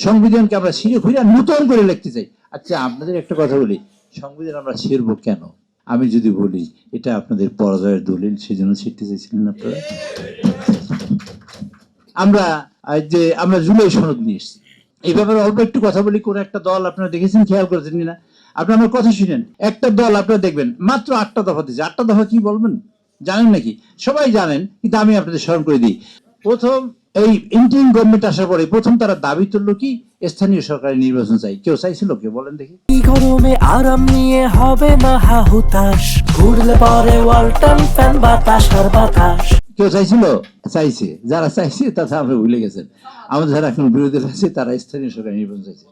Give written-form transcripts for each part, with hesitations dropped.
সংবিধানকে আমরা ছিঁড়ে খুঁড়ে নতুন করে লিখতে চাই। আচ্ছা, আপনাদের একটা কথা বলি, সংবিধান আমরা ছিঁড়বো কেন? আমি যদি বলি এটা আপনাদের পরাজয়ের দলিল, সেজন্য ছিঁড়তে চাইছিলেন আপনারা। আমরা জুলাই সনদ নিয়ে এসেছি। এই ব্যাপারে অল্প একটু কথা বলি। কোন একটা দল আপনারা দেখেছেন, খেয়াল করেছেন কিনা? আপনি আমার কথা শুনেন। একটা দল আপনারা দেখবেন মাত্র 8টা দফা দিয়েছে। 8টা দফা কি বলবেন জানেন নাকি? সবাই জানেন, কিন্তু আমি আপনাদের স্মরণ করে দিই। প্রথম এই ইন্টারিম গভর্নমেন্ট আসার পরে প্রথম তারা দাবি তুললো কি, স্থানীয় সরকারি নির্বাচন চাই। কেউ চাইছিল? কেউ বলেন দেখি। গরমে আরাম নিয়ে হবে না হাহুতাশ, ঘুরলে পরে ওয়ালটন ফ্যান বাতাস আর বাতাস। কেউ চাইছিল? চাইছে। যারা চাইছে তারা আমরা ভুলে গেছেন। আমাদের যারা এখন বিরোধী আছে তারা স্থানীয় সরকারি নির্বাচন চাইছে।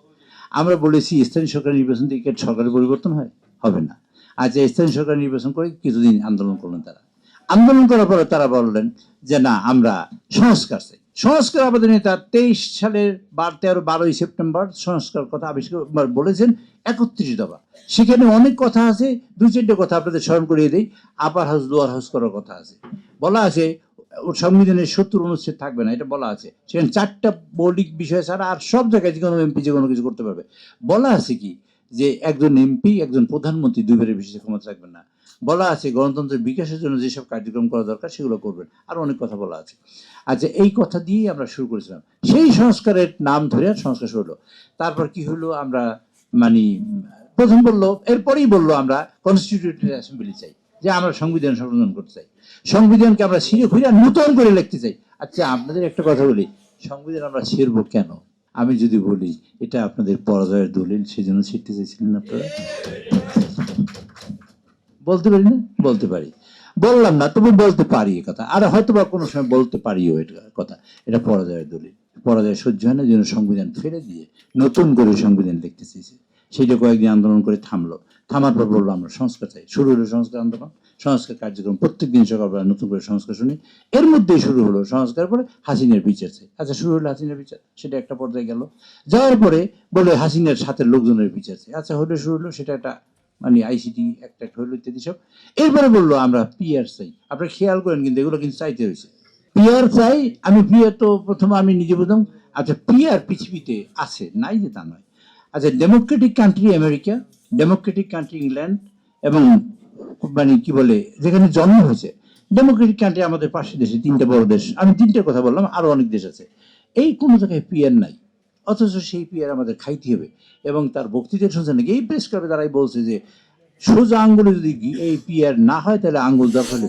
আমরা বলেছি স্থানীয় সরকারি নির্বাচন থেকে সরকারের পরিবর্তন হয়? হবে না। আচ্ছা, স্থানীয় সরকার নির্বাচন করে কিছুদিন আন্দোলন করলেন তারা। আন্দোলন করার পরে তারা বললেন যে না, আমরা সংস্কার চাই। সংস্কার আবেদন নেতা 23 সালের 12ই সেপ্টেম্বর সংস্কার কথা আবিষ্কার বলেছেন 31 দফা। সেখানে অনেক কথা আছে, 2-4টে কথা আপনাদের স্মরণ করিয়ে দিই। আপার হাউস লোয়ার হাউস করার কথা আছে। বলা আছে সংবিধানের 70 অনুচ্ছেদ থাকবে না, এটা বলা আছে। সেখানে 4টা মৌলিক বিষয় ছাড়া আর সব জায়গায় যে কোনো এমপি যে কোনো কিছু করতে পারবে। বলা আছে কি যে একজন এমপি, একজন প্রধানমন্ত্রী 2বারের বেশি ক্ষমতা রাখবেন না। বলা আছে গণতন্ত্রের বিকাশের জন্য যেসব কার্যক্রম করা দরকার সেগুলো করবেন। আর অনেক কথা বলা আছে। আচ্ছা, এই কথা দিয়েই আমরা শুরু করেছিলাম। সেই সংস্কারের নাম ধরে সংস্কার শুরু হলো। তারপর কি হলো? আমরা মানে প্রথম বললো, এরপরেই বললো আমরা কনস্টিটিউটেড অ্যাসেম্বলি চাই, যে আমরা সংবিধান সংশোধন করতে চাই। সংবিধানকে আমরা ছিঁড়ে খুঁড়ে নতুন করে লিখতে চাই। আচ্ছা, আপনাদের একটা কথা বলি, সংবিধান আমরা ছিঁড়বো কেন? আমি যদি বলি এটা আপনাদের পরাজয়ের দলিল, সেজন্য ছিঁড়তে চাইছিলেন আপনারা। বলতে পারি না? বলতে পারি। বললাম না, তবু বলতে পারি এ কথা। আর হয়তো বা কোনো সময় বলতে পারিও এটা কথা। এটা পরাজয়ের দলিল। পরাজয় সহ্য হয় না, যেন সংবিধান ফেলে দিয়ে নতুন করে সংবিধান লিখতে চেয়েছে। সেইটা কয়েকদিন আন্দোলন করে থামলো। থামার পর বললো আমরা সংস্কার চাই। শুরু হলো সংস্কার আন্দোলন, সংস্কার কার্যক্রম। প্রত্যেকদিন সকালবেলা নতুন করে সংস্কার শুনি। এর মধ্যেই শুরু হলো সংস্কার, পরে হাসিনার বিচার চাই। আচ্ছা, শুরু হলো হাসিনার বিচার, সেটা একটা পর্যায়ে গেল। যাওয়ার পরে বলে হাসিনার সাথে লোকজনের বিচার চাই। আচ্ছা, হলো, শুরু হলো, সেটা একটা মানে আইসিটি একটা হইলো, ইত্যাদি সব। এরপরে বললো আমরা পিআর চাই। আপনারা খেয়াল করেন, কিন্তু এগুলো কিন্তু চাইতে হয়েছে। পিআর চাই। আমি পিআর তো প্রথমে আমি নিজে বুঝলাম। আচ্ছা, পিআর পৃথিবীতে আছে, নাই যে তা নয়। আচ্ছা, Democratic country America, Democratic country England, এবং মানে কি বলে যেখানে জন্ম হয়েছে, ডেমোক্রেটিক কান্ট্রি আমাদের পাশের দেশে 3টে বড় দেশ, আমি 3টের কথা বললাম, আরো অনেক দেশ আছে। এই কোনো জায়গায় পিআর নাই। অথচ সেই পিআর আমাদের খাইতে হবে। এবং তার বক্তৃতা শুনছে নাকি, এই প্রেস ক্লাবে দ্বারাই বলছে যে সোজা আঙ্গুলে যদি এই পিআর না হয় তাহলে আঙ্গুল দরকার হলে